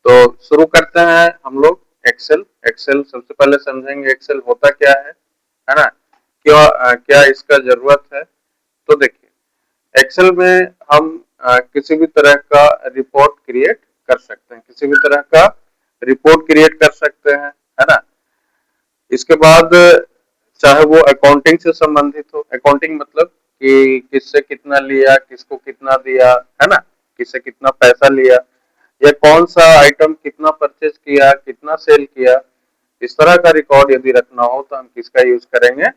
तो शुरू करते हैं हम लोग एक्सेल। एक्सेल सबसे पहले समझेंगे एक्सेल होता क्या है ना, क्या इसका जरूरत है। तो देखिए एक्सेल में हम किसी भी तरह का रिपोर्ट क्रिएट कर सकते हैं, किसी भी तरह का रिपोर्ट क्रिएट कर सकते हैं, है ना। इसके बाद चाहे वो अकाउंटिंग से संबंधित हो, अकाउंटिंग मतलब कि किससे कितना लिया, किसको कितना दिया, है ना, किससे कितना पैसा लिया, या कौन सा आइटम कितना परचेज किया, कितना सेल किया, इस तरह का रिकॉर्ड यदि रखना हो तो हम किसका यूज करेंगे,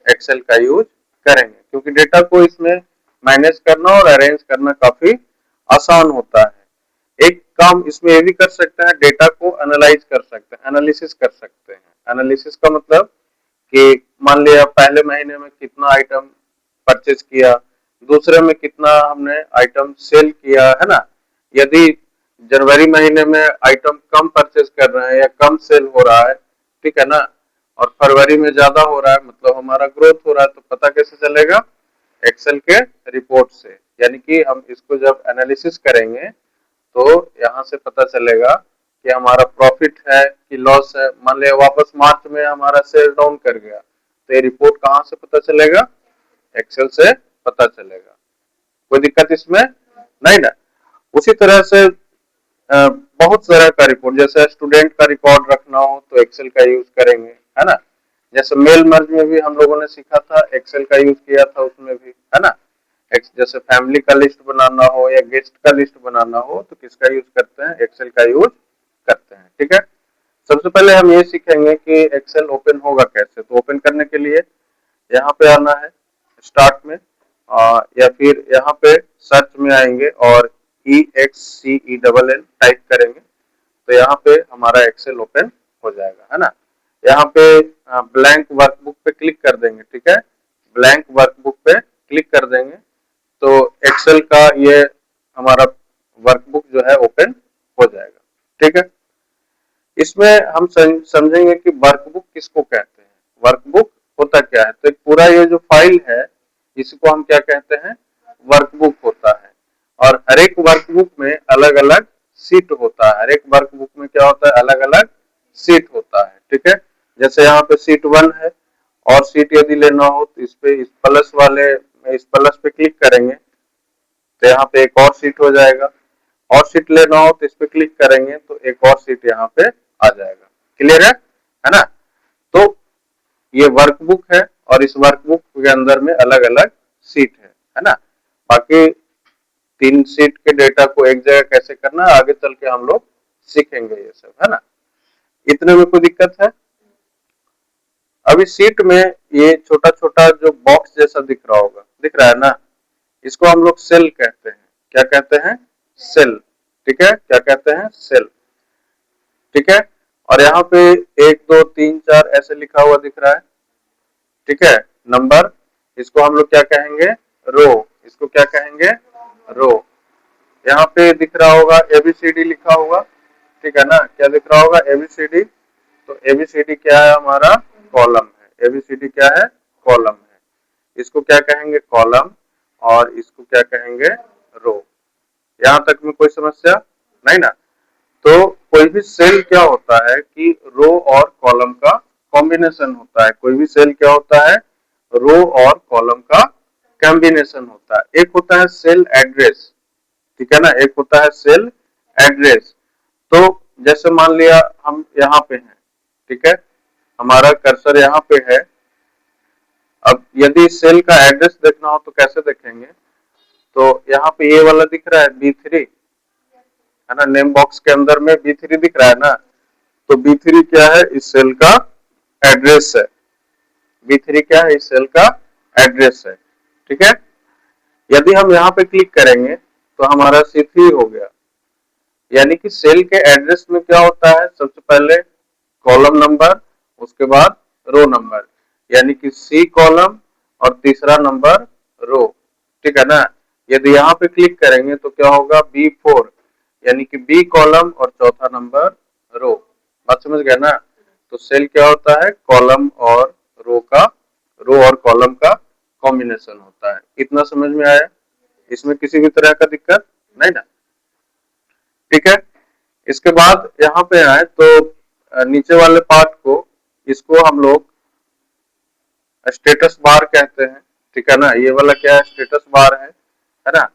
एक्सेल का यूज करेंगे, क्योंकि डेटा को इसमें मैनेज करना और अरेंज करना काफी आसान होता है। एक काम इसमें ये भी कर सकते हैं, डेटा को एनालाइज कर सकते हैं, एनालिसिस कर सकते हैं। एनालिसिस का मतलब कि मान लिया पहले महीने में कितना आइटम परचेज किया, दूसरे में कितना हमने आइटम सेल किया, है ना। यदि जनवरी महीने में आइटम कम परचेज कर रहे हैं या कम सेल हो रहा है, ठीक है ना, और फरवरी में ज्यादा हो रहा है, मतलब हमारा ग्रोथ हो रहा है, तो पता कैसे चलेगा, एक्सेल के रिपोर्ट से। यानी कि हम इसको जब एनालिसिस करेंगे तो यहाँ से पता चलेगा कि हमारा प्रॉफिट है कि लॉस है। मान लिया वापस मार्च में हमारा सेल डाउन कर गया, तो ये रिपोर्ट कहाँ से पता चलेगा, एक्सेल से पता चलेगा। कोई दिक्कत इसमें नहीं ना। उसी तरह से बहुत तरह का रिपोर्ट, जैसे स्टूडेंट का रिकॉर्ड रखना हो तो एक्सेल का यूज करेंगे, है ना। जैसे मेल मर्ज में भी हम लोगों ने सीखा था, एक्सेल का यूज किया था उसमें भी, है ना। जैसे फैमिली का लिस्ट बनाना हो या गेस्ट का लिस्ट बनाना हो तो किसका यूज करते हैं, एक्सेल का यूज करते हैं, ठीक है। सबसे पहले हम ये सीखेंगे कि एक्सेल ओपन होगा कैसे। तो ओपन करने के लिए यहाँ पे आना है स्टार्ट में, या फिर यहाँ पे सर्च में आएंगे और EXCELL टाइप करेंगे तो यहाँ पे हमारा एक्सेल ओपन हो जाएगा, है ना। यहाँ पे ब्लैंक वर्कबुक पे क्लिक कर देंगे, ठीक है, ब्लैंक वर्कबुक पे क्लिक कर देंगे तो एक्सेल का ये हमारा वर्कबुक जो है ओपन हो जाएगा, ठीक है। इसमें हम समझेंगे कि वर्कबुक किसको कहते हैं, वर्कबुक होता क्या है। तो एक पूरा ये जो फाइल है इसको हम क्या कहते हैं, वर्कबुक होता है। और हर एक वर्कबुक में अलग अलग सीट होता है, हर एक वर्कबुक में क्या होता है, अलग अलग सीट होता है, ठीक है। जैसे यहाँ पे सीट 1 है, और सीट यदि लेना हो तो इस पे इस प्लस वाले इस प्लस पे क्लिक करेंगे तो यहाँ पे एक और सीट हो जाएगा, और सीट लेना हो तो इस पे क्लिक करेंगे तो एक और सीट यहाँ पे आ जाएगा। क्लियर है ना। तो ये वर्कबुक है और इस वर्कबुक के अंदर में अलग अलग सीट है ना। बाकी 3 सीट के डेटा को एक जगह कैसे करना है आगे चल के हम लोग सीखेंगे ये सब, है ना। इतने में कोई दिक्कत है। अभी सीट में ये छोटा छोटा जो बॉक्स जैसा दिख रहा होगा, दिख रहा है ना, इसको हम लोग सेल कहते हैं। क्या कहते हैं, सेल, ठीक है, क्या कहते हैं, सेल, ठीक है। और यहाँ पे 1 2 3 4 ऐसे लिखा हुआ दिख रहा है, ठीक है, नंबर, इसको हम लोग क्या कहेंगे, रो, इसको क्या कहेंगे, रो। यहाँ पे दिख रहा होगा ABCD लिखा होगा, ठीक है ना, क्या दिख रहा होगा, ABCD। तो ABCD क्या है, हमारा कॉलम है, ABCD क्या है, कॉलम है। इसको क्या कहेंगे, कॉलम, और इसको क्या कहेंगे, रो। यहाँ तक में कोई समस्या नहीं ना। तो कोई भी सेल क्या होता है कि रो और कॉलम का कॉम्बिनेशन होता है, कोई भी सेल क्या होता है, रो और कॉलम का कॉम्बिनेशन होता है। एक होता है सेल एड्रेस, ठीक है ना, एक होता है सेल एड्रेस। तो जैसे मान लिया हम यहाँ पे हैं, ठीक है, हमारा कर्सर यहाँ पे है। अब यदि सेल का एड्रेस देखना हो तो कैसे देखेंगे, तो यहाँ पे ये वाला दिख रहा है B3, है ना, नेम बॉक्स के अंदर में B3 दिख रहा है ना। तो B3 क्या है, इस सेल का एड्रेस है। B3 क्या है, इस सेल का एड्रेस है, ठीक है। यदि हम यहाँ पे क्लिक करेंगे तो हमारा C3 हो गया। यानी कि सेल के एड्रेस में क्या होता है, सबसे पहले कॉलम नंबर, उसके बाद रो नंबर, यानी कि C कॉलम और तीसरा नंबर रो, ठीक है ना। यदि यहाँ पे क्लिक करेंगे तो क्या होगा, B4, यानी कि B कॉलम और चौथा नंबर रो। बात समझ गए ना। तो सेल क्या होता है, कॉलम और रो का, रो और कॉलम का कॉम्बिनेशन होता है। इतना समझ में आया, इसमें किसी भी तरह का दिक्कत नहीं ना, ठीक है। इसके बाद यहाँ पे आए तो नीचे वाले पार्ट को, इसको हम लोग स्टेटस बार कहते हैं, ठीक है ना। ये वाला क्या है, स्टेटस बार है ना।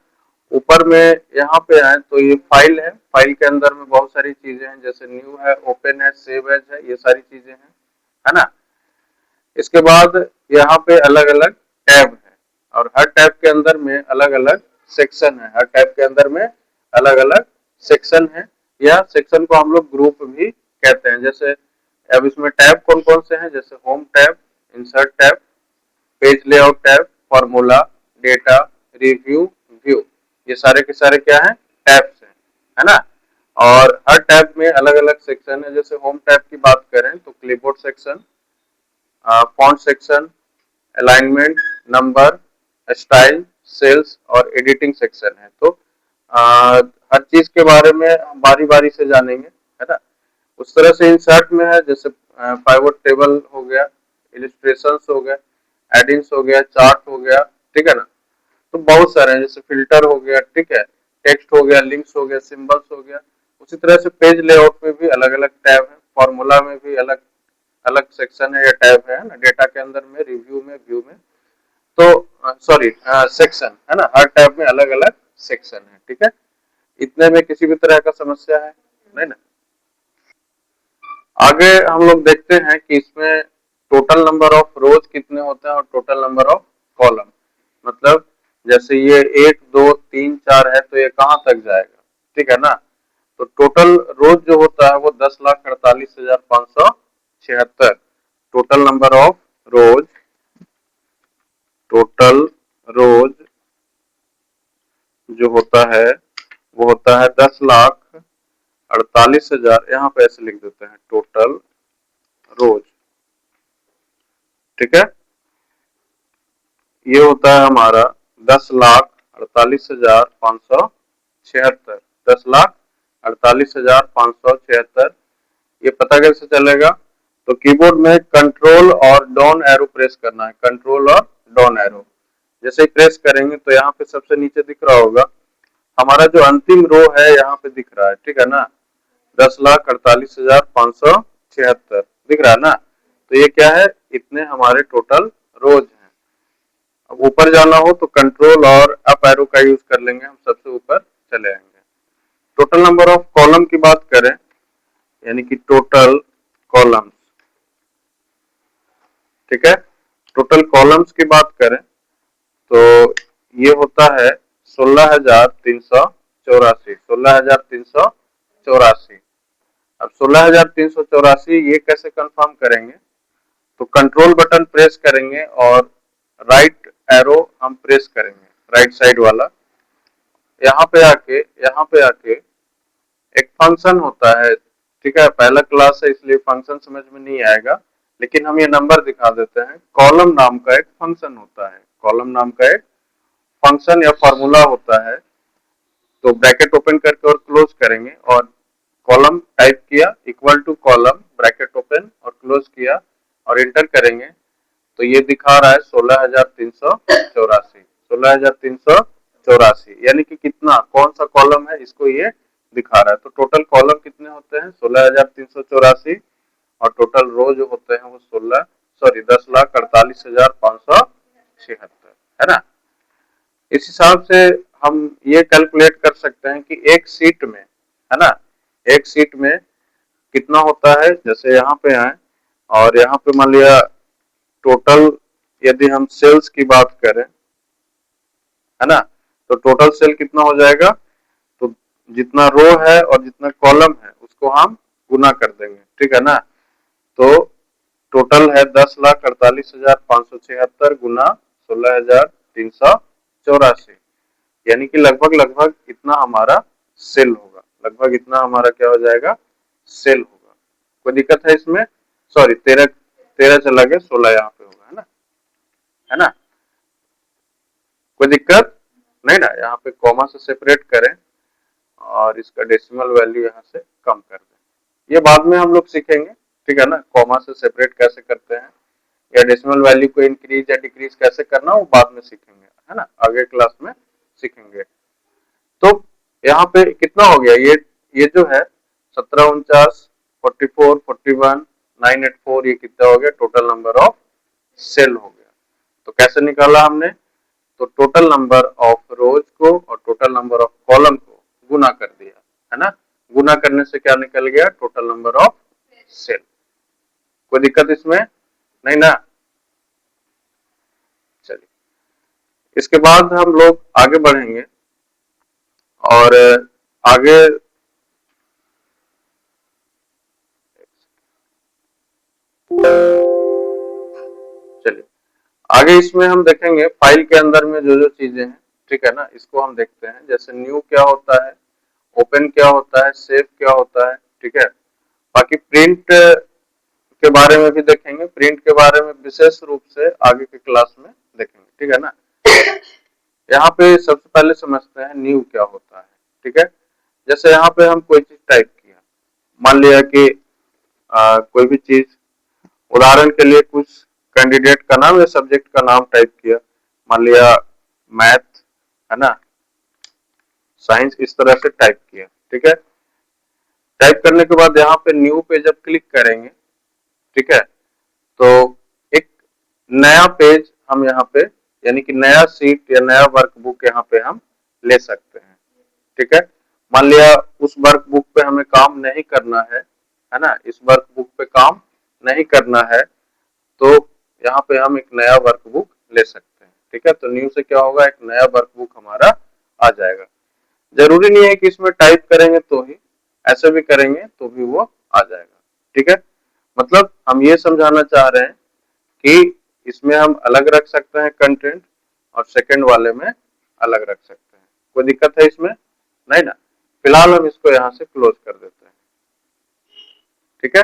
ऊपर में यहाँ पे आए तो ये फाइल है, फाइल के अंदर में बहुत सारी चीजें हैं, जैसे न्यू है, ओपन है, सेव एज है, ये सारी चीजें हैं, है ना। इसके बाद यहाँ पे अलग अलग टैब है, और हर टैब के अंदर में अलग अलग सेक्शन है, हर टैब के अंदर में अलग अलग सेक्शन है, या सेक्शन को हम लोग ग्रुप भी कहते हैं। जैसे अब इसमें टैब कौन कौन से हैं, जैसे home tab, insert tab, page layout tab, formula, data, review, view, ये सारे के सारे क्या है, टैब्स हैं, है ना। और हर टैब में अलग अलग सेक्शन है। जैसे होम टैब की बात करें तो clipboard section, font section, alignment, number, style, cells और एडिटिंग सेक्शन है। तो हर चीज के बारे में हम बारी बारी से जानेंगे, है ना। उस तरह से इंसर्ट में है, जैसे पाइवट टेबल हो गया, इलिस्ट्रेशंस हो गए, एडिंग्स हो गया, चार्ट हो गया, ठीक है ना। तो बहुत सारे हैं, जैसे फिल्टर हो गया, ठीक है, टेक्स्ट हो गया, लिंक्स हो गया, सिंबल्स हो गया। उसी तरह से पेज लेआउट में भी अलग अलग टैब है, फॉर्मूला में भी अलग अलग सेक्शन है या टैब है ना, डेटा के अंदर में, रिव्यू में, व्यू में। तो सॉरी, सेक्शन है ना, हर टैब में अलग अलग सेक्शन है, ठीक है। इतने में किसी भी तरह का समस्या है नहीं ना। आगे हम लोग देखते हैं कि इसमें टोटल नंबर ऑफ रोज कितने होते हैं और टोटल नंबर ऑफ कॉलम। मतलब जैसे ये 1 2 3 4 है तो ये कहाँ तक जाएगा, ठीक है ना। तो टोटल रोज जो होता है वो 10,48,576। Total number of rows, total rows जो होता है वो होता है 10,48,000, यहाँ पे ऐसे लिख देते हैं टोटल रोज, ठीक है। ये होता है हमारा 10,48,576, 10,48,576। ये पता कैसे चलेगा, तो कीबोर्ड में कंट्रोल और डाउन एरो प्रेस करना है, कंट्रोल और डाउन एरो जैसे ही प्रेस करेंगे तो यहाँ पे सबसे नीचे दिख रहा होगा हमारा जो अंतिम रो है, यहाँ पे दिख रहा है, ठीक है ना, 10,48,576 दिख रहा है ना। तो ये क्या है, इतने हमारे टोटल रोज हैं। अब ऊपर जाना हो तो कंट्रोल और अप एरो का यूज कर लेंगे, हम सबसे ऊपर चले आएंगे। टोटल नंबर ऑफ कॉलम की बात करें, यानी कि टोटल कॉलम्स, ठीक है, टोटल कॉलम्स की बात करें तो ये होता है 16,384, 16,384। अब 16,384 ये कैसे कंफर्म करेंगे, तो कंट्रोल बटन प्रेस करेंगे और राइट एरो हम प्रेस करेंगे, राइट साइड वाला। यहाँ पे आके एक फंक्शन होता है, ठीक है, पहला क्लास है इसलिए फंक्शन समझ में नहीं आएगा, लेकिन हम ये नंबर दिखा देते हैं। कॉलम नाम का एक फंक्शन होता है, कॉलम नाम का एक फंक्शन या फॉर्मूला होता है। तो ब्रैकेट ओपन करके और क्लोज करेंगे और कॉलम टाइप किया, equal to column, bracket open और क्लोज किया और इंटर करेंगे तो ये दिखा रहा है 16,384, 16,384, यानी कि कितना, कौन सा कॉलम है इसको ये दिखा रहा है। तो टोटल कॉलम कितने होते हैं, 16,384, और टोटल रो जो होते हैं वो 10,48,576, है ना। इस हिसाब से हम ये कैलकुलेट कर सकते हैं कि एक सीट में, है ना, एक सीट में कितना होता है। जैसे यहाँ पे आए और यहाँ पे मान लिया टोटल, यदि हम सेल्स की बात करें, है ना, तो टोटल सेल कितना हो जाएगा, तो जितना रो है और जितना कॉलम है उसको हम गुना कर देंगे, ठीक है ना। तो टोटल है 10,48,576 गुना 16,384, यानी कि लगभग लगभग इतना हमारा सेल होगा, लगभग इतना हमारा क्या हो जाएगा, सेल होगा। कोई दिक्कत है इसमें, सॉरी 13 13 चला गया, 16 यहाँ पे होगा, है ना, है ना। कोई दिक्कत नहीं ना, यहाँ पे कॉमा से सेपरेट करें और इसका डेसिमल वैल्यू यहाँ से कम कर दें, ये बाद में हम लोग सीखेंगे, ठीक है ना, कॉमा से सेपरेट कैसे करते हैं या डेसिमल वैल्यू को इंक्रीज या डिक्रीज कैसे करना वो बाद में सीखेंगे, है ना, आगे क्लास में सीखेंगे। तो यहाँ पे कितना हो गया, ये जो है 17 49 44 41 984, ये कितना हो गया टोटल नंबर ऑफ सेल हो गया। तो कैसे निकाला हमने, तो टोटल नंबर ऑफ रोज को और टोटल नंबर ऑफ कॉलम को गुना कर दिया, है ना। गुना करने से क्या निकल गया, टोटल नंबर ऑफ सेल। कोई दिक्कत इसमें नहीं ना। चलिए, इसके बाद हम लोग आगे बढ़ेंगे और आगे चलिए आगे इसमें हम देखेंगे फाइल के अंदर में जो जो चीजें हैं, ठीक है ना, इसको हम देखते हैं। जैसे न्यू क्या होता है, ओपन क्या होता है, सेव क्या होता है, ठीक है। बाकी प्रिंट के बारे में भी देखेंगे, प्रिंट के बारे में विशेष रूप से आगे के क्लास में देखेंगे, ठीक है ना। यहाँ पे सबसे पहले समझते हैं न्यू क्या होता है, ठीक है। जैसे यहाँ पे हम कोई चीज टाइप किया, मान लिया कि कोई भी चीज, उदाहरण के लिए कुछ कैंडिडेट का नाम या सब्जेक्ट का नाम टाइप किया, मान लिया मैथ, है ना, साइंस, इस तरह से टाइप किया, ठीक है। टाइप करने के बाद यहाँ पे न्यू पे जब क्लिक करेंगे, ठीक है, तो एक नया पेज हम यहाँ पे, यानी कि नया सीट या नया वर्कबुक यहाँ पे हम ले सकते हैं, ठीक है। मान लिया उस वर्कबुक पे हमें काम नहीं करना है ना, इस वर्कबुक पे काम नहीं करना है, तो यहाँ पे हम एक नया वर्कबुक ले सकते हैं, ठीक है। तो न्यू से क्या होगा, एक नया वर्कबुक हमारा आ जाएगा। जरूरी नहीं है कि इसमें टाइप करेंगे तो ही, ऐसे भी करेंगे तो भी वो आ जाएगा, ठीक है। मतलब हम ये समझाना चाह रहे हैं कि इसमें हम अलग रख सकते हैं कंटेंट और सेकंड वाले में अलग रख सकते हैं। कोई दिक्कत है इसमें नहीं ना। फिलहाल हम इसको यहाँ से क्लोज कर देते हैं, ठीक है।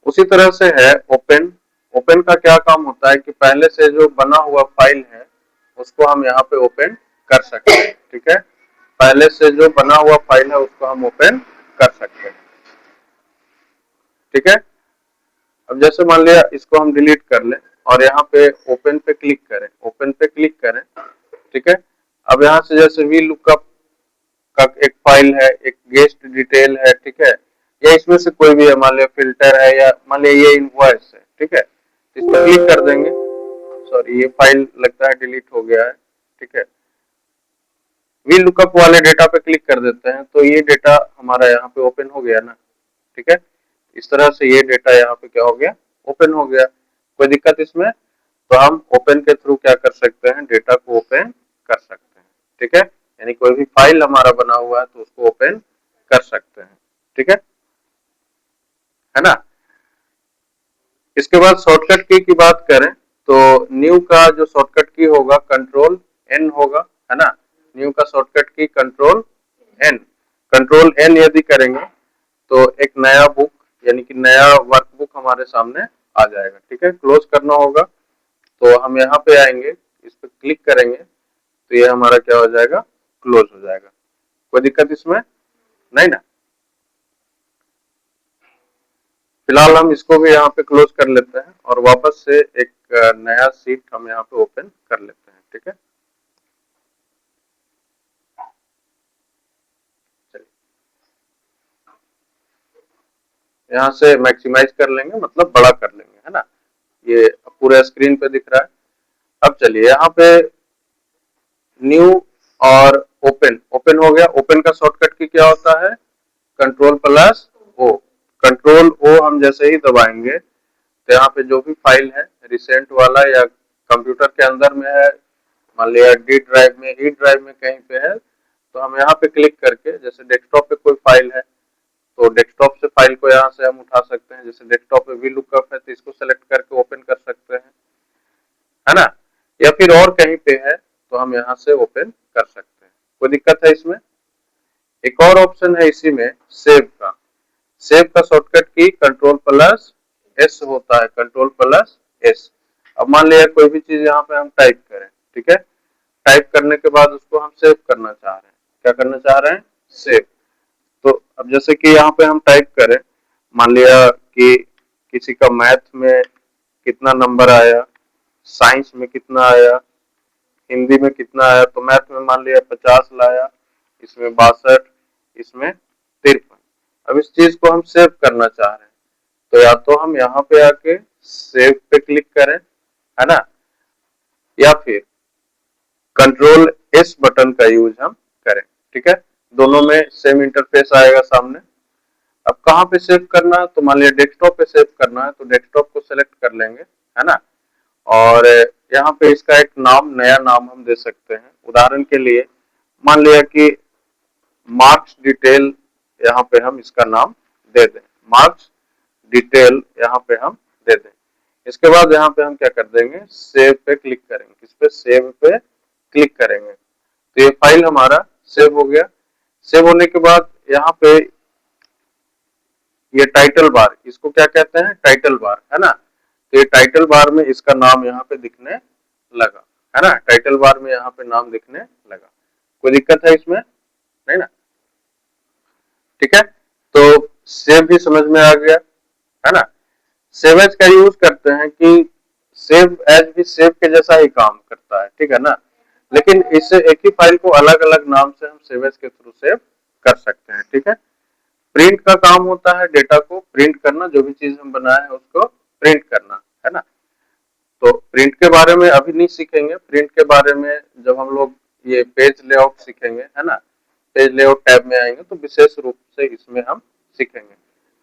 उसी तरह से है ओपन। ओपन का क्या काम होता है कि पहले से जो बना हुआ फाइल है उसको हम यहाँ पे ओपन कर सकते हैं, ठीक है। पहले से जो बना हुआ फाइल है उसको हम ओपन कर सकते हैं, ठीक है। अब जैसे मान लिया इसको हम डिलीट कर लें और यहाँ पे ओपन पे क्लिक करें, ओपन पे क्लिक करें, ठीक है। अब यहाँ से जैसे वी लुकअप का एक फाइल है, एक गेस्ट डिटेल है, ठीक है, या इसमें से कोई भी है, मान लिया फिल्टर है या मान लिया ये इनवॉइस है, ठीक है। इस पर क्लिक कर देंगे, सॉरी ये फाइल लगता है डिलीट हो गया है, ठीक है। वी लुकअप वाले डेटा पे क्लिक कर देते हैं तो ये डेटा हमारा यहाँ पे ओपन हो गया ना, ठीक है। इस तरह से ये डेटा यहाँ पे क्या हो गया, ओपन हो गया। कोई दिक्कत इसमें, तो हम ओपन के थ्रू क्या कर सकते हैं, डेटा को ओपन कर सकते हैं, ठीक है। यानी कोई भी फाइल हमारा बना हुआ है तो उसको ओपन कर सकते हैं, ठीक है ना। इसके बाद शॉर्टकट की बात करें तो न्यू का जो शॉर्टकट की होगा कंट्रोल एन होगा, है ना। न्यू का शॉर्टकट की कंट्रोल एन। कंट्रोल एन यदि करेंगे तो एक नया बुक यानी कि नया वर्कबुक हमारे सामने आ जाएगा, ठीक है। क्लोज करना होगा तो हम यहाँ पे आएंगे, इस पे क्लिक करेंगे तो ये हमारा क्या हो जाएगा, क्लोज हो जाएगा। कोई दिक्कत इसमें नहीं ना। फिलहाल हम इसको भी यहाँ पे क्लोज कर लेते हैं और वापस से एक नया सीट हम यहाँ पे ओपन कर लेते हैं, ठीक है। चलिए यहाँ से मैक्सिमाइज कर लेंगे, मतलब बड़ा कर लेंगे, है ना। ये पूरे स्क्रीन पे दिख रहा है। अब चलिए यहाँ पे न्यू और ओपन, ओपन हो गया। ओपन का शॉर्टकट की क्या होता है, control plus O. Control O हम जैसे ही दबाएंगे तो यहाँ पे जो भी फाइल है रिसेंट वाला या कंप्यूटर के अंदर में है, मान लिया डी ड्राइव में, ई ड्राइव में कहीं पे है, तो हम यहाँ पे क्लिक करके, जैसे डेस्कटॉप पे कोई फाइल है तो डेस्कटॉप से फाइल को यहाँ से हम उठा सकते हैं। जैसे डेस्कटॉप पे वी लुकअप है तो इसको सेलेक्ट करके ओपन कर सकते हैं, है ना। या फिर और कहीं पे है तो हम यहाँ से ओपन कर सकते हैं। कोई दिक्कत है इसमें। एक और ऑप्शन है इसी में सेव का। सेव का शॉर्टकट की कंट्रोल प्लस एस होता है, कंट्रोल प्लस एस। अब मान लिया कोई भी चीज यहाँ पे हम टाइप करें, ठीक है। टाइप करने के बाद उसको हम सेव करना चाह रहे हैं। क्या करना चाह रहे हैं, सेव। तो अब जैसे कि यहाँ पे हम टाइप करें, मान लिया कि किसी का मैथ में कितना नंबर आया, साइंस में कितना आया, हिंदी में कितना आया, तो मैथ में मान लिया 50 लाया, इसमें 62, इसमें 53, अब इस चीज को हम सेव करना चाह रहे हैं, तो या तो हम यहाँ पे आके सेव पे क्लिक करें, है ना, या फिर कंट्रोल एस बटन का यूज हम करें। ठीक है, दोनों में सेम इंटरफेस आएगा सामने। अब कहाँ पे सेव करना है, तो मान लिया डेस्कटॉप पे सेव करना है, तो डेस्कटॉप को सिलेक्ट कर लेंगे, है ना। और यहाँ पे इसका एक नाम, नया नाम हम दे सकते हैं। उदाहरण के लिए मान लिया कि मार्क्स डिटेल, यहाँ पे हम इसका नाम दे दें, मार्क्स डिटेल यहाँ पे हम दे दें। इसके बाद यहाँ पे हम क्या कर देंगे, सेव पे क्लिक करेंगे। किस पे, सेव पे क्लिक करेंगे, तो ये फाइल हमारा सेव हो गया। सेव होने के बाद यहाँ पे ये टाइटल बार, इसको क्या कहते हैं, टाइटल बार, है ना। तो ये टाइटल बार में इसका नाम यहाँ पे दिखने लगा, है ना, टाइटल बार में यहाँ पे नाम दिखने लगा। कोई दिक्कत है इसमें, नहीं ना। ठीक है, तो सेव भी समझ में आ गया, है ना। सेव एज का यूज करते हैं कि सेव एज भी सेव के जैसा ही काम करता है, ठीक है ना, लेकिन इससे एक ही फाइल को अलग अलग नाम से हम सेव एज के थ्रू सेव कर सकते हैं। ठीक है, प्रिंट का काम होता है, डेटा को प्रिंट करना, जो भी चीज हम बनाए हैं उसको प्रिंट करना, है ना। तो प्रिंट के बारे में अभी नहीं सीखेंगे, प्रिंट के बारे में जब हम लोग ये पेज लेआउट सीखेंगे, है ना, पेज लेआउट टैब में आएंगे तो विशेष रूप से इसमें हम सीखेंगे।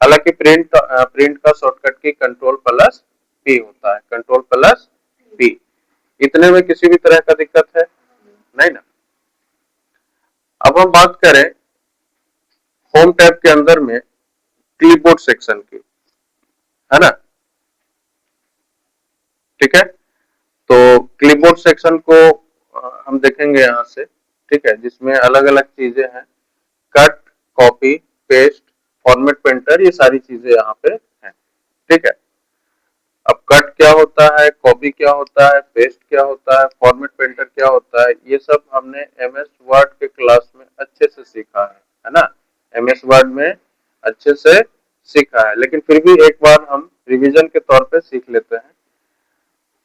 हालांकि प्रिंट का शॉर्टकट की कंट्रोल प्लस पी होता है, कंट्रोल प्लस पी। इतने में किसी भी तरह का दिक्कत है, नहीं ना। अब हम बात करें होम टैब के अंदर में क्लिपबोर्ड सेक्शन की, है ना। ठीक है, तो क्लिपबोर्ड सेक्शन को हम देखेंगे यहाँ से, ठीक है, जिसमें अलग अलग चीजें हैं, cut, copy, paste, format painter, ये सारी चीजें यहाँ पे हैं। ठीक है, अब कट क्या होता है, कॉपी क्या होता है, पेस्ट क्या होता है, फॉर्मेट पेंटर क्या होता है, ये सब हमने एमएस वर्ड के क्लास में अच्छे से सीखा है ना, एमएस वर्ड में अच्छे से सीखा है, लेकिन फिर भी एक बार हम रिवीजन के तौर पे सीख लेते हैं।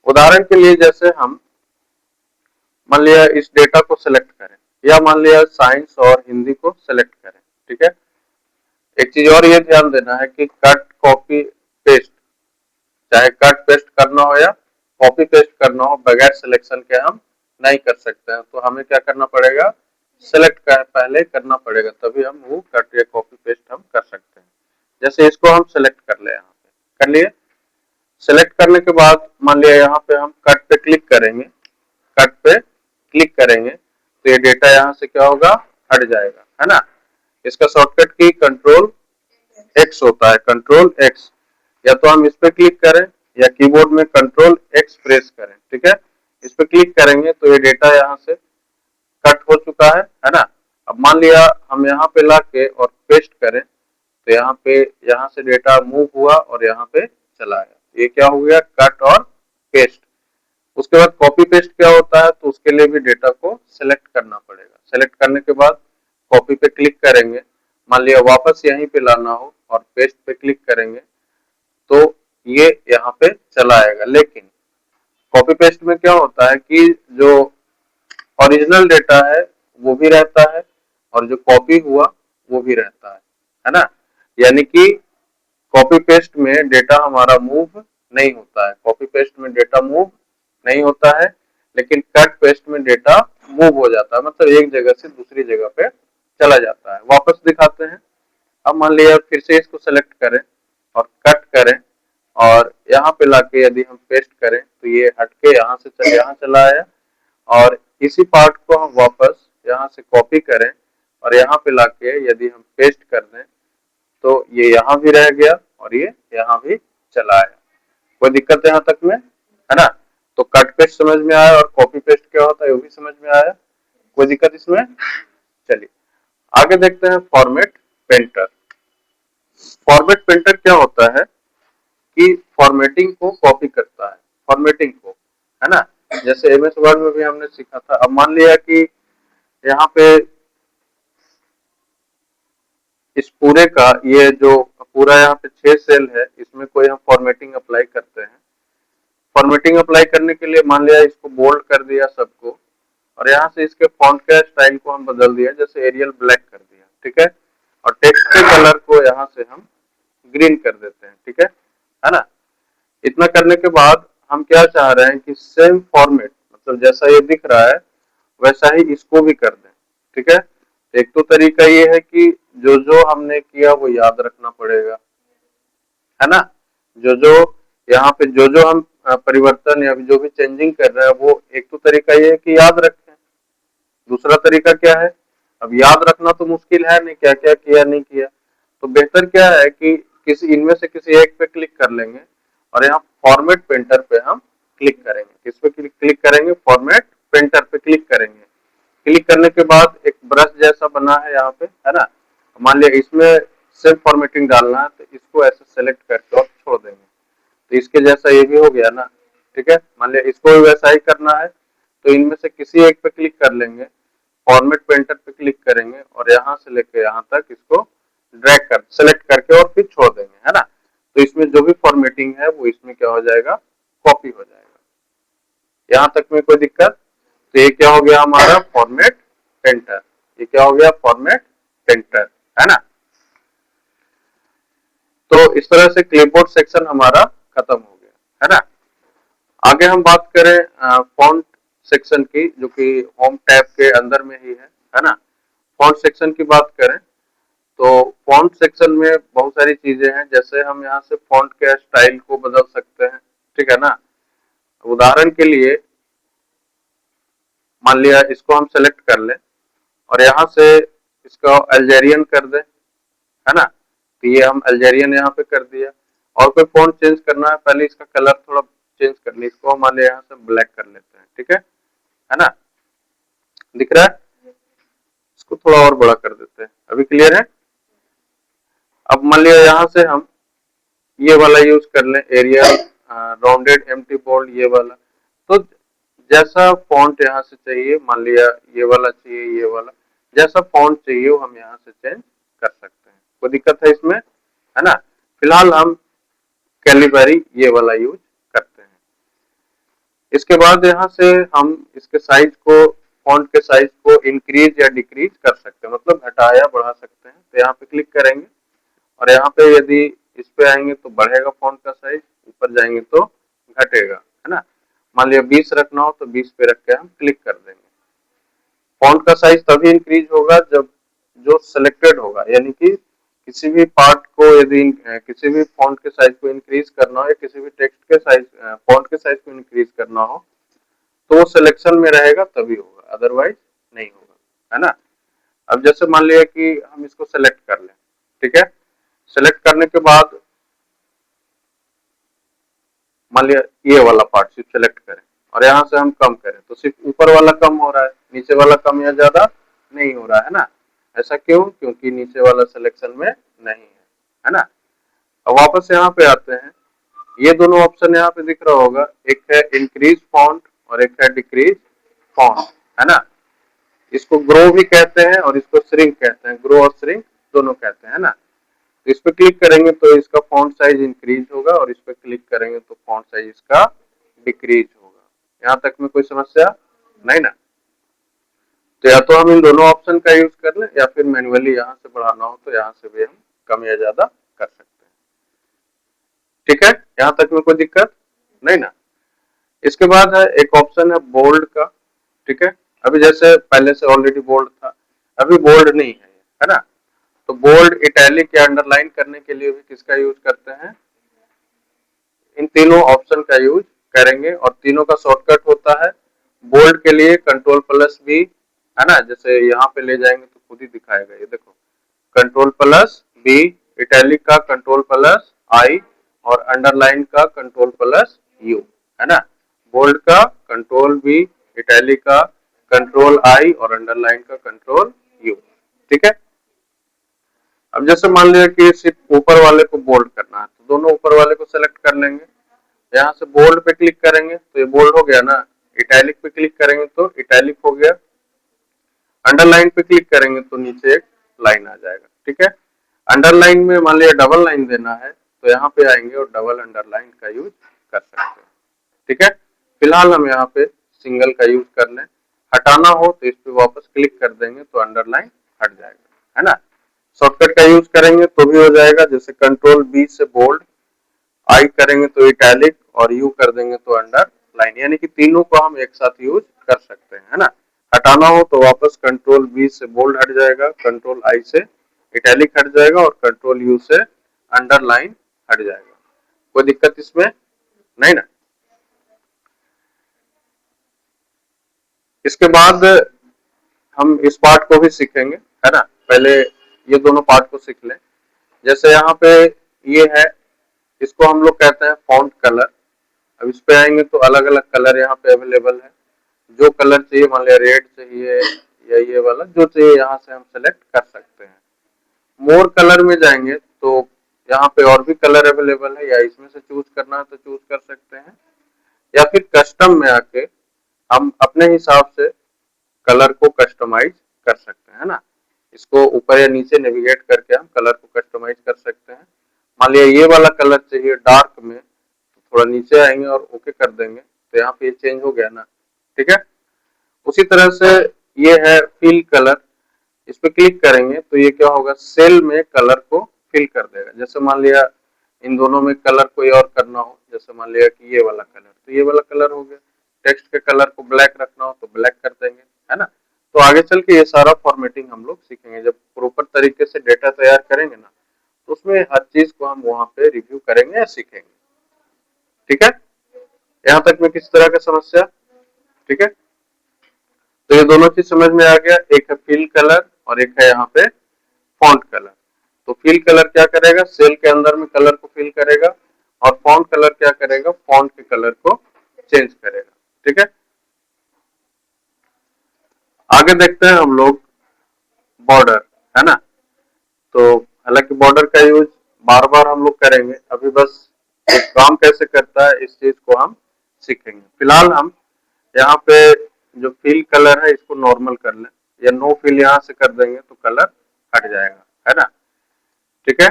उदाहरण के लिए जैसे हम मान लिया इस डेटा को सिलेक्ट करें, या मान लिया साइंस और हिंदी को सिलेक्ट करें। ठीक है, एक चीज और ये ध्यान देना है कि कट, कॉपी, पेस्ट, चाहे कट पेस्ट करना हो या कॉपी पेस्ट करना हो, बगैर सिलेक्शन के हम नहीं कर सकते हैं। तो हमें क्या करना पड़ेगा, सिलेक्ट कर पहले करना पड़ेगा, तभी हम वो कट या कॉपी पेस्ट हम कर सकते हैं। जैसे इसको हम सिलेक्ट कर ले, यहाँ पे कर लिए। सिलेक्ट करने के बाद मान लिया यहाँ पे हम कट पे क्लिक करेंगे, कट पे क्लिक करेंगे तो ये डेटा यहाँ से क्या होगा, हट जाएगा, है ना। इसका शॉर्टकट की कंट्रोल एक्स होता है, कंट्रोल एक्स। या तो हम इस पे क्लिक करें या कीबोर्ड में कंट्रोल एक्स प्रेस करें। ठीक है, इस पे क्लिक करेंगे तो ये डेटा यहाँ से कट हो चुका है ना। अब मान लिया हम यहाँ पे ला के और पेस्ट करें, तो यहाँ पे, यहाँ से डेटा मूव हुआ और यहाँ पे चला आया। ये क्या हो गया, कट और पेस्ट। उसके बाद कॉपी पेस्ट क्या होता है, तो उसके लिए भी डेटा को सिलेक्ट करना पड़ेगा। सिलेक्ट करने के बाद कॉपी पे क्लिक करेंगे, मान लिया वापस यहीं पे लाना हो और पेस्ट पे क्लिक करेंगे तो ये यहाँ पे चला आएगा। लेकिन कॉपी पेस्ट में क्या होता है कि जो ओरिजिनल डेटा है वो भी रहता है और जो कॉपी हुआ वो भी रहता है ना। यानी कि कॉपी पेस्ट में डेटा हमारा मूव नहीं होता है, कॉपी पेस्ट में डेटा मूव नहीं होता है, लेकिन कट पेस्ट में डेटा मूव हो जाता है, मतलब एक जगह से दूसरी जगह पे चला जाता है। वापस दिखाते हैं। अब मान लिया फिर से इसको सेलेक्ट करें और कट करें और यहाँ पे लाके यदि हम पेस्ट करें तो ये हटके यहाँ से यहाँ चला आया, और इसी पार्ट को हम वापस यहाँ से कॉपी करें और यहाँ पे लाके यदि हम पेस्ट कर दें तो ये यहाँ भी रह गया और ये यहाँ भी चला आया। कोई दिक्कत यहाँ तक में, है ना। तो कट पेस्ट समझ में आया और कॉपी पेस्ट क्या होता है वो भी समझ में आया। कोई दिक्कत इसमें। चलिए आगे देखते हैं फॉर्मेट पेंटर। फॉर्मेट पेंटर क्या होता है कि फॉर्मेटिंग को कॉपी करता है, फॉर्मेटिंग को, है ना। जैसे एमएस वर्ड में भी हमने सीखा था। अब मान लिया कि यहाँ पे इस पूरे का, ये जो पूरा यहाँ पे 6 सेल है, इसमें कोई हम फॉर्मेटिंग अप्लाई करते हैं। फॉर्मेटिंग अप्लाई करने के लिए मान लिया इसको बोल्ड कर दिया सबको, और यहाँ से इसके फॉन्ट के स्टाइल को हम बदल दिया, जैसे एरियल ब्लैक कर दिया। ठीक है, और टेक्स्ट के कलर को यहाँ से हम ग्रीन कर देते हैं, ठीक है ना। इतना करने के बाद हम क्या चाह रहे हैं कि सेम फॉर्मेट, मतलब जैसा ये दिख रहा है वैसा ही इसको भी कर दें, ठीक है। एक तो तरीका ये है कि जो जो हमने किया वो याद रखना पड़ेगा, है ना। जो जो यहाँ पे जो जो हम परिवर्तन या जो भी चेंजिंग कर रहे हैं वो एक तो तरीका ये है कि याद रखें। दूसरा तरीका क्या है, अब याद रखना तो मुश्किल है नहीं, क्या क्या किया नहीं किया, तो बेहतर क्या है कि किसी इनमें से किसी एक पे क्लिक कर लेंगे और यहाँ फॉर्मेट पेंटर पे हम क्लिक करेंगे। किस पे क्लिक करेंगे, फॉर्मेट पेंटर पे क्लिक करेंगे। क्लिक करने के बाद एक ब्रश जैसा बना है यहाँ पे, है ना। मान लिया इसमें सिर्फ फॉर्मेटिंग डालना है तो इसको ऐसे सेलेक्ट करके और छोड़ देंगे, तो इसके जैसा ये भी हो गया ना, ठीक है। मान लिया इसको भी वैसा ही करना है तो इनमें से किसी एक पे क्लिक कर लेंगे, फॉर्मेट पेंटर पे क्लिक करेंगे और यहाँ से लेके यहाँ तक इसको ड्रैग कर सेलेक्ट करके और फिर छोड़ देंगे, है ना। तो इसमें जो भी फॉर्मेटिंग है वो इसमें क्या हो जाएगा, कॉपी हो जाएगा। यहाँ तक में कोई दिक्कत, तो ये क्या हो गया हमारा फॉर्मेट पेंटर, ये क्या हो गया फॉर्मेट पेंटर, है ना। तो इस तरह से क्लिपबोर्ड सेक्शन हमारा खत्म हो गया, है ना। आगे हम बात करें फॉन्ट सेक्शन की, जो कि होम टैब के अंदर में ही है ना। फॉन्ट सेक्शन की बात करें तो फॉन्ट सेक्शन में बहुत सारी चीजें हैं, जैसे हम यहाँ से फॉन्ट के स्टाइल को बदल सकते हैं, ठीक है ना। उदाहरण के लिए मान लिया इसको हम सेलेक्ट कर लें और यहाँ से इसको अल्जेरियन कर दें, है ना। तो ये हम अल्जेरियन यहाँ पे कर दिया। और कोई फॉन्ट चेंज करना है, पहले इसका कलर थोड़ा चेंज कर ले, इसको हम मान लिया यहाँ से ब्लैक कर लेते हैं, ठीक है ना। दिख रहा है, इसको थोड़ा और बड़ा कर देते हैं, अभी क्लियर है। अब मान लिया यहाँ से हम ये वाला यूज कर लें, एरियल राउंडेड एम्प्टी बोल्ड, ये वाला। तो जैसा फॉन्ट यहाँ से चाहिए, मान लिया ये वाला चाहिए, ये वाला जैसा फॉन्ट चाहिए वो हम यहाँ से चेंज कर सकते हैं, कोई दिक्कत है इसमें, है ना। फिलहाल हम कैलिबरी ये वाला यूज करते हैं। इसके बाद यहाँ से हम इसके साइज को, फॉन्ट के साइज को इंक्रीज या डिक्रीज कर सकते हैं, मतलब घटा या बढ़ा सकते हैं। तो यहाँ पे क्लिक करेंगे और यहाँ पे यदि इस पे आएंगे तो बढ़ेगा फॉन्ट का साइज, ऊपर जाएंगे तो घटेगा, है ना। मान लिया 20 रखना हो तो 20 पे रख के हम क्लिक कर देंगे। फॉन्ट का साइज तभी इंक्रीज होगा जब जो सिलेक्टेड होगा, यानी कि किसी भी पार्ट को यदि किसी भी फॉन्ट के साइज को इंक्रीज करना हो या किसी भी टेक्स्ट के साइज फॉन्ट के साइज को इंक्रीज करना हो तो वो सिलेक्शन में रहेगा तभी होगा, अदरवाइज नहीं होगा, है ना। अब जैसे मान लिया कि हम इसको सेलेक्ट कर लें, ठीक है। सेलेक्ट करने के बाद मान लिया ये वाला पार्ट सिर्फ सेलेक्ट करें और यहाँ से हम कम करें तो सिर्फ ऊपर वाला कम हो रहा है, नीचे वाला कम या ज्यादा नहीं हो रहा है ना। ऐसा क्यों, क्योंकि नीचे वाला सिलेक्शन में नहीं है ना। अब वापस यहाँ पे आते हैं, ये दोनों ऑप्शन यहाँ पे दिख रहा होगा, एक है इंक्रीज फॉन्ट और एक है डिक्रीज फॉन्ट, है ना। इसको ग्रो भी कहते हैं और इसको श्रिंक कहते हैं, ग्रो और श्रिंक दोनों कहते हैं, है ना। तो इस पे क्लिक करेंगे तो इसका फॉन्ट साइज इंक्रीज होगा और इस पे क्लिक करेंगे तो फॉन्ट साइज इसका डिक्रीज होगा। यहाँ तक में कोई समस्या नहीं ना। तो या तो हम इन दोनों ऑप्शन का यूज कर लें या फिर मैन्युअली यहाँ से बढ़ाना हो तो यहाँ से भी हम कम या ज्यादा कर सकते हैं, ठीक है। यहाँ तक में कोई दिक्कत नहीं ना। इसके बाद है एक ऑप्शन है बोल्ड का, ठीक है। अभी जैसे पहले से ऑलरेडी बोल्ड था, अभी बोल्ड नहीं है ना। तो बोल्ड, इटैलिक या अंडरलाइन करने के लिए भी किसका यूज करते हैं, इन तीनों ऑप्शन का यूज करेंगे और तीनों का शॉर्टकट होता है। बोल्ड के लिए कंट्रोल प्लस बी, है ना। जैसे यहाँ पे ले जाएंगे तो खुद ही दिखाएगा, ये देखो कंट्रोल प्लस बी, इटैलिक का कंट्रोल प्लस आई और अंडरलाइन का कंट्रोल प्लस यू, है ना। बोल्ड का कंट्रोल बी, इटैलिक का कंट्रोल आई और अंडरलाइन का कंट्रोल यू, ठीक है। अब जैसे मान लिया कि सिर्फ ऊपर वाले को बोल्ड करना है तो दोनों ऊपर वाले को सेलेक्ट कर लेंगे, यहाँ से बोल्ड पे क्लिक करेंगे तो ये बोल्ड हो गया ना। इटैलिक पे क्लिक करेंगे तो इटैलिक हो गया। अंडरलाइन पे क्लिक करेंगे तो नीचे एक लाइन आ जाएगा, ठीक है। अंडरलाइन में मान लिया डबल लाइन देना है तो यहाँ पे आएंगे और डबल अंडरलाइन का यूज कर सकते हैं, ठीक है। फिलहाल हम यहाँ पे सिंगल का यूज कर लें। हटाना हो तो इस पे वापस क्लिक कर देंगे तो अंडरलाइन हट जाएगा, है ना। शॉर्टकट का यूज करेंगे तो भी हो जाएगा, जैसे कंट्रोल बी से बोल्ड, आई करेंगे तो इटैलिक और यू कर देंगे तो अंडर लाइन, यानी कि तीनों को हम एक साथ यूज कर सकते हैं, है ना। हटाना हो तो वापस कंट्रोल बी से बोल्ड हट जाएगा, कंट्रोल आई से इटैलिक हट जाएगा और कंट्रोल यू से अंडरलाइन हट जाएगा। कोई दिक्कत इसमें नहीं ना। इसके बाद हम इस पार्ट को भी सीखेंगे, है ना। पहले ये दोनों पार्ट को सीख लें। जैसे यहाँ पे ये है, इसको हम लोग कहते हैं फॉन्ट कलर। अब इस पे आएंगे तो अलग अलग कलर यहाँ पे अवेलेबल है। जो कलर चाहिए, मान लिया रेड चाहिए या ये वाला जो चाहिए, यहाँ से हम सेलेक्ट कर सकते हैं। मोर कलर में जाएंगे तो यहाँ पे और भी कलर अवेलेबल है, या इसमें से चूज करना है तो चूज कर सकते हैं, या फिर कस्टम में आके हम अपने हिसाब से कलर को कस्टमाइज कर सकते हैं, है ना। इसको ऊपर या नीचे नेविगेट करके हम कलर को कस्टमाइज कर सकते हैं। मान लिया ये वाला कलर चाहिए डार्क में, तो थोड़ा नीचे आएंगे और ओके कर देंगे तो यहाँ पे ये चेंज हो गया ना, ठीक है। उसी तरह से ये है फिल कलर, इस पे क्लिक करेंगे तो ये क्या होगा, सेल में कलर को फिल कर देगा। जैसे मान लिया इन दोनों में कलर कोई और करना हो, जैसे मान लिया कि ये वाला कलर, तो ये वाला कलर हो गया। टेक्स्ट के कलर को ब्लैक रखना हो तो ब्लैक कर देंगे, है ना। तो आगे चल के ये सारा फॉर्मेटिंग हम लोग सीखेंगे, जब प्रॉपर तरीके से डेटा तैयार करेंगे ना, तो उसमें हर चीज को हम वहां पे रिव्यू करेंगे या सीखेंगे, ठीक है। यहाँ तक में किस तरह का समस्या, ठीक है। तो ये दोनों चीज समझ में आ गया, एक है फिल कलर और एक है यहाँ पे फॉन्ट कलर। तो फिल कलर क्या करेगा, सेल के अंदर में कलर को फिल करेगा, और फॉन्ट कलर क्या करेगा, फॉन्ट के कलर को चेंज करेगा, ठीक है। आगे देखते हैं हम लोग बॉर्डर, है ना। तो हालांकि बॉर्डर का यूज बार बार हम लोग करेंगे, अभी बस एक काम कैसे करता है इस चीज को हम सीखेंगे। फिलहाल हम यहाँ पे जो फिल कलर है इसको नॉर्मल कर लें, या नो फिल यहाँ से कर देंगे तो कलर हट जाएगा, है ना, ठीक है।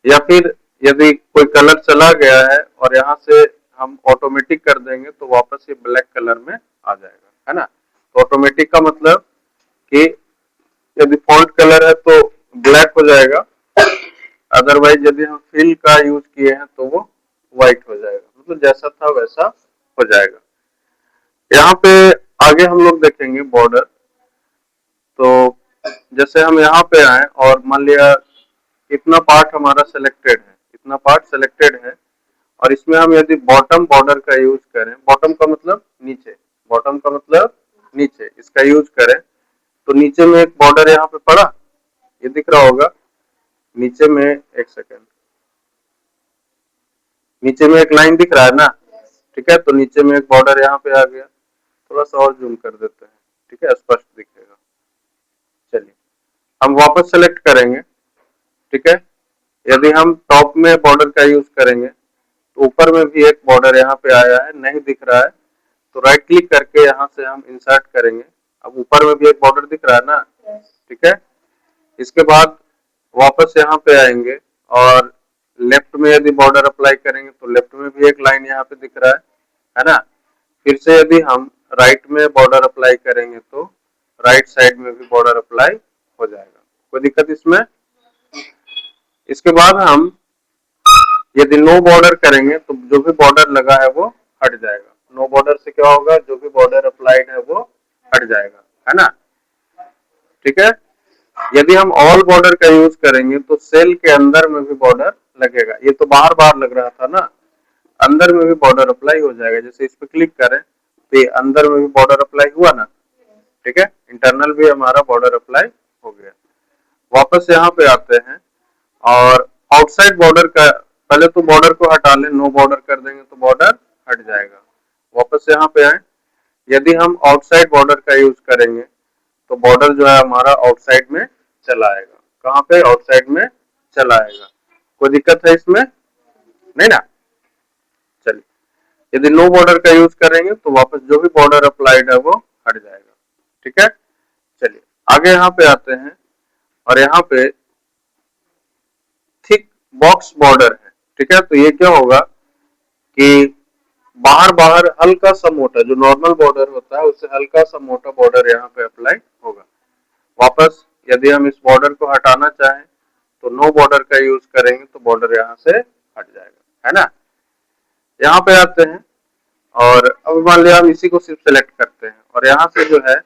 या फिर यदि कोई कलर चला गया है और यहाँ से हम ऑटोमेटिक कर देंगे तो वापस ये ब्लैक कलर में आ जाएगा, है ना। तो ऑटोमेटिक का मतलब कि यदि फॉन्ट कलर है तो ब्लैक हो जाएगा, अदरवाइज यदि हम फिल का यूज किए हैं तो वो व्हाइट हो जाएगा, मतलब जैसा था वैसा हो जाएगा। यहाँ पे आगे हम लोग देखेंगे बॉर्डर। तो जैसे हम यहाँ पे आए और मान लिया इतना पार्ट हमारा सिलेक्टेड है, इतना पार्ट सिलेक्टेड है, और इसमें हम यदि बॉटम बॉर्डर का यूज करें, बॉटम का मतलब नीचे, बॉटम का मतलब नीचे, इसका यूज करें तो नीचे में एक बॉर्डर यहाँ पे पड़ा, ये दिख रहा होगा नीचे में, एक सेकेंड, नीचे में एक लाइन दिख रहा है ना, ठीक है। तो नीचे में एक बॉर्डर यहाँ पे आ गया, थोड़ा सा और जूम कर देते हैं, ठीक है, स्पष्ट दिखेगा। चलिए हम वापस सेलेक्ट करेंगे, ठीक है। यदि हम टॉप में बॉर्डर का यूज करेंगे तो ऊपर में भी एक बॉर्डर यहाँ पे आया है, नहीं दिख रहा है, तो राइट क्लिक करके यहाँ से हम इंसर्ट करेंगे। अब ऊपर में भी एक बॉर्डर दिख रहा है ना, ठीक है। इसके बाद वापस यहाँ पे आएंगे और लेफ्ट में यदि बॉर्डर अप्लाई करेंगे तो लेफ्ट में भी एक लाइन यहाँ पे दिख रहा है ना। फिर से यदि हम राइट में बॉर्डर अप्लाई करेंगे तो राइट साइड में भी बॉर्डर अप्लाई हो जाएगा, कोई दिक्कत इसमें। इसके बाद हम यदि नो बॉर्डर करेंगे तो जो भी बॉर्डर लगा है वो हट जाएगा। नो बॉर्डर से क्या होगा, जो भी बॉर्डर अप्लाइड है वो हट जाएगा, है ना, ठीक है। यदि हम ऑल बॉर्डर का यूज करेंगे तो सेल के अंदर में भी बॉर्डर लगेगा, ये तो बाहर बाहर लग रहा था ना, अंदर में भी बॉर्डर अप्लाई हो जाएगा। जैसे इस पे क्लिक करें तो ये अंदर में भी बॉर्डर अप्लाई हुआ ना, ठीक है, इंटरनल भी हमारा बॉर्डर अप्लाई हो गया। वापस यहाँ पे आते हैं और आउटसाइड बॉर्डर का, पहले तो बॉर्डर को हटा लें, नो बॉर्डर कर देंगे तो बॉर्डर हट जाएगा। वापस यहाँ पे आए, यदि हम आउटसाइड बॉर्डर का यूज करेंगे तो बॉर्डर जो है हमारा आउटसाइड में चला आएगा। कहाँ पे, आउटसाइड में चला आएगा। कोई दिक्कत है इसमें नहीं ना। चलिए यदि नो बॉर्डर का यूज करेंगे तो वापस जो भी बॉर्डर अप्लाइड है वो हट जाएगा, ठीक है। चलिए आगे यहाँ पे आते हैं और यहाँ पे थिक बॉक्स बॉर्डर है, ठीक है। तो ये क्या होगा कि बाहर बाहर हल्का सा मोटा, जो नॉर्मल बॉर्डर होता है उससे हल्का सा मोटा बॉर्डर यहाँ पे अप्लाई होगा। वापस यदि हम इस बॉर्डर को हटाना चाहें तो नो बॉर्डर का यूज करेंगे तो बॉर्डर यहाँ से हट जाएगा, है ना। यहाँ पे आते हैं और अब मान लिया हम इसी को सिर्फ सेलेक्ट करते हैं और यहाँ से जो है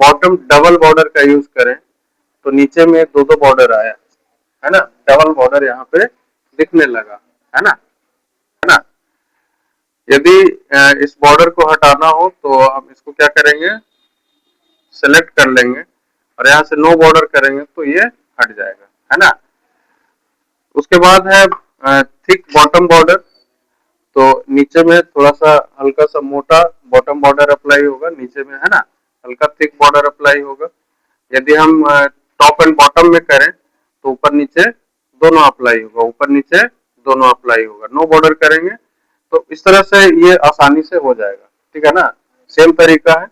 बॉटम डबल बॉर्डर का यूज करें तो नीचे में दो दो बॉर्डर आया, है ना, डबल बॉर्डर यहाँ पे दिखने लगा, है ना। यदि इस बॉर्डर को हटाना हो तो हम इसको क्या करेंगे, सेलेक्ट कर लेंगे और यहाँ से नो बॉर्डर करेंगे तो ये हट जाएगा, है ना। उसके बाद है थिक बॉटम बॉर्डर, तो नीचे में थोड़ा सा हल्का सा मोटा बॉटम बॉर्डर अप्लाई होगा, नीचे में, है ना, हल्का थिक बॉर्डर अप्लाई होगा। यदि हम टॉप एंड बॉटम में करें तो ऊपर नीचे दोनों अप्लाई होगा, ऊपर नीचे दोनों अप्लाई होगा। नो बॉर्डर करेंगे तो इस तरह से ये आसानी से हो जाएगा, ठीक है ना, सेम तरीका है।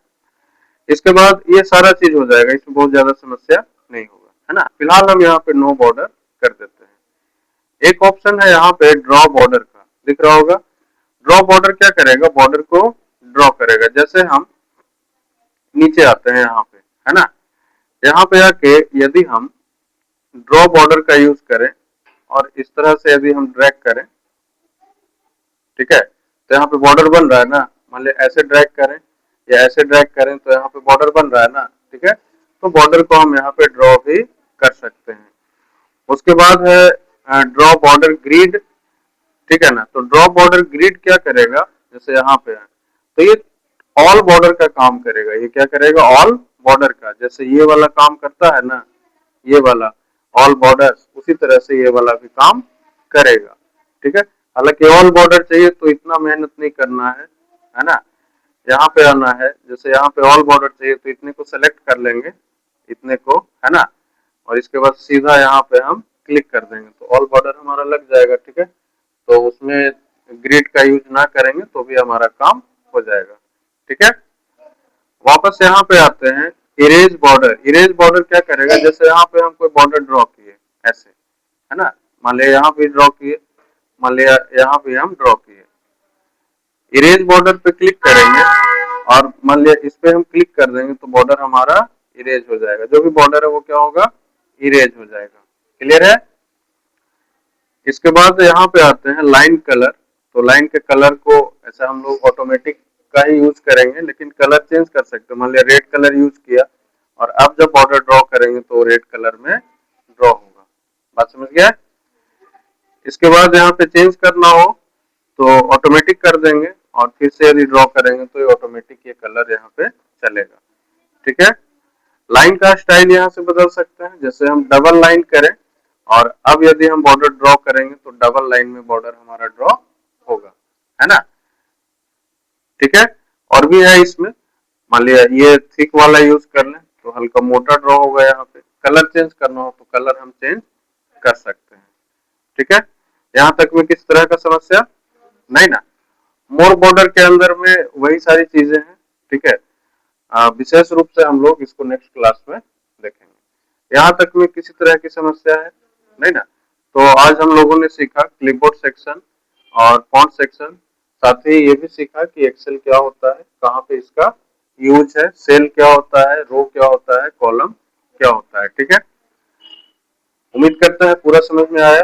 इसके बाद ये सारा चीज हो जाएगा, इसमें बहुत ज्यादा समस्या नहीं होगा, है ना। फिलहाल हम यहाँ पे नो बॉर्डर कर देते हैं। एक ऑप्शन है यहाँ पे ड्रॉ बॉर्डर का, दिख रहा होगा। ड्रॉ बॉर्डर क्या करेगा, बॉर्डर को ड्रॉ करेगा। जैसे हम नीचे आते हैं यहाँ पे, है ना, यहाँ पे आके यदि हम ड्रॉ बॉर्डर का यूज करें और इस तरह से यदि हम ड्रैग करें, ठीक है, तो यहाँ पे बॉर्डर बन रहा है ना। मान लिया ऐसे ड्रैग करें या ऐसे ड्रैग करें तो यहाँ पे बॉर्डर बन रहा है ना, ठीक है। तो बॉर्डर को हम यहाँ पे ड्रॉ भी कर सकते हैं। उसके बाद है ड्रॉ बॉर्डर ग्रिड, ठीक है ना। तो ड्रॉ बॉर्डर ग्रिड क्या करेगा, जैसे यहाँ पे है तो ये ऑल बॉर्डर का काम करेगा। ये क्या करेगा, ऑल बॉर्डर का, जैसे ये वाला काम करता है ना, ये वाला ऑल बॉर्डर, उसी तरह से ये वाला भी काम करेगा, ठीक है। हालांकि ऑल बॉर्डर चाहिए तो इतना मेहनत नहीं करना है ना। यहाँ पे आना है, जैसे यहाँ पे ऑल बॉर्डर चाहिए तो इतने को सेलेक्ट कर लेंगे, इतने को, है ना, और इसके बाद सीधा यहाँ पे हम क्लिक कर देंगे तो ऑल बॉर्डर हमारा लग जाएगा, ठीक है। तो उसमें ग्रिड का यूज ना करेंगे तो भी हमारा काम हो जाएगा, ठीक है। वापस यहाँ पे आते हैं इरेज बॉर्डर। इरेज बॉर्डर क्या करेगा, जैसे यहाँ पे हम कोई बॉर्डर ड्रॉ किए ऐसे, है ना, मान लिया यहाँ पे ड्रॉ किए, मान लिया यहाँ पे हम ड्रॉ किए, इरेज बॉर्डर पे क्लिक करेंगे और मान लिया इस पे हम क्लिक कर देंगे तो बॉर्डर हमारा इरेज हो जाएगा। जो भी बॉर्डर है वो क्या होगा, इरेज हो जाएगा। क्लियर है। इसके बाद यहाँ पे आते हैं लाइन कलर। तो लाइन के कलर को ऐसा हम लोग ऑटोमेटिक का ही यूज करेंगे, लेकिन कलर चेंज कर सकते हैं। मान लिया रेड कलर यूज किया और अब जब बॉर्डर ड्रॉ करेंगे तो रेड कलर में ड्रॉ होगा। बात समझ गया। इसके बाद यहाँ पे चेंज करना हो तो ऑटोमेटिक कर देंगे और फिर से यदि ड्रॉ करेंगे तो ये ऑटोमेटिक ये कलर यहाँ पे चलेगा, ठीक है। लाइन का स्टाइल यहाँ से बदल सकते हैं, जैसे हम डबल लाइन करें और अब यदि हम बॉर्डर ड्रॉ करेंगे तो डबल लाइन में बॉर्डर हमारा ड्रॉ होगा, है ना, ठीक है। और भी है इसमें, मान लिया ये थिक वाला यूज कर लें तो हल्का मोटा ड्रॉ होगा। यहाँ पे कलर चेंज करना हो तो कलर हम चेंज कर सकते हैं, ठीक है। यहाँ तक में किस तरह का समस्या नहीं ना। मोर बॉर्डर के अंदर में वही सारी चीजें हैं, ठीक है। विशेष रूप से हम लोग इसको नेक्स्ट क्लास में देखेंगे। यहाँ तक में किसी तरह की समस्या है नहीं ना। तो आज हम लोगों ने सीखा क्लिपबोर्ड सेक्शन और फॉन्ट सेक्शन, साथ ही ये भी सीखा कि एक्सेल क्या होता है, कहाँ पे इसका यूज है, सेल क्या होता है, रो क्या होता है, कॉलम क्या होता है, ठीक है। उम्मीद करते हैं पूरा समझ में आया।